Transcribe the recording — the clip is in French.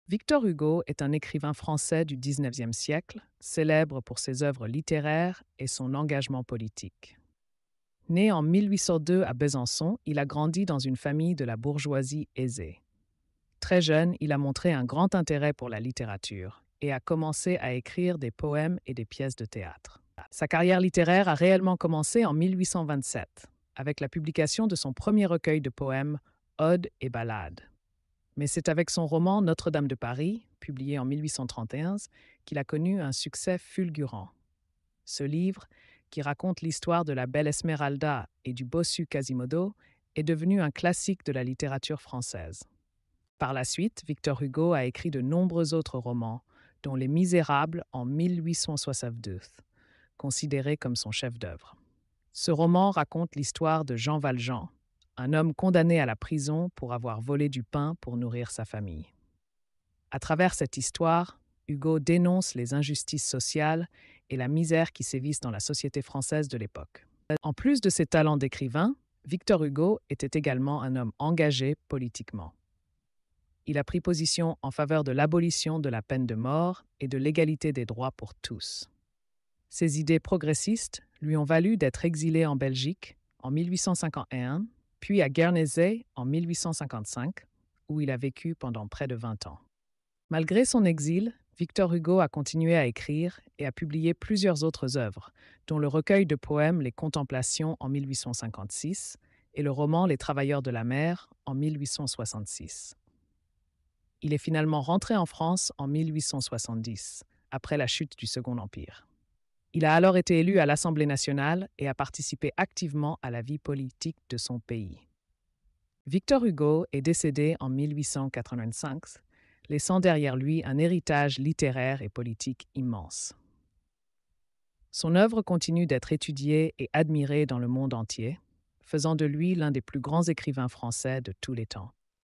Victor Hugo est un écrivain français du XIXe siècle, célèbre pour ses œuvres littéraires et son engagement politique. Né en 1802 à Besançon, il a grandi dans une famille de la bourgeoisie aisée. Très jeune, il a montré un grand intérêt pour la littérature et a commencé à écrire des poèmes et des pièces de théâtre. Sa carrière littéraire a réellement commencé en 1827, avec la publication de son premier recueil de poèmes, Odes et ballades. Mais c'est avec son roman Notre-Dame de Paris, publié en 1831, qu'il a connu un succès fulgurant. Ce livre, qui raconte l'histoire de la belle Esmeralda et du bossu Quasimodo, est devenu un classique de la littérature française. Par la suite, Victor Hugo a écrit de nombreux autres romans, dont Les Misérables en 1862, considéré comme son chef-d'œuvre. Ce roman raconte l'histoire de Jean Valjean, un homme condamné à la prison pour avoir volé du pain pour nourrir sa famille. À travers cette histoire, Hugo dénonce les injustices sociales et la misère qui sévissent dans la société française de l'époque. En plus de ses talents d'écrivain, Victor Hugo était également un homme engagé politiquement. Il a pris position en faveur de l'abolition de la peine de mort et de l'égalité des droits pour tous. Ses idées progressistes lui ont valu d'être exilé en Belgique en 1851, puis à Guernesey en 1855, où il a vécu pendant près de 20 ans. Malgré son exil, Victor Hugo a continué à écrire et a publié plusieurs autres œuvres, dont le recueil de poèmes Les Contemplations en 1856 et le roman Les Travailleurs de la mer en 1866. Il est finalement rentré en France en 1870, après la chute du Second Empire. Il a alors été élu à l'Assemblée nationale et a participé activement à la vie politique de son pays. Victor Hugo est décédé en 1885, laissant derrière lui un héritage littéraire et politique immense. Son œuvre continue d'être étudiée et admirée dans le monde entier, faisant de lui l'un des plus grands écrivains français de tous les temps.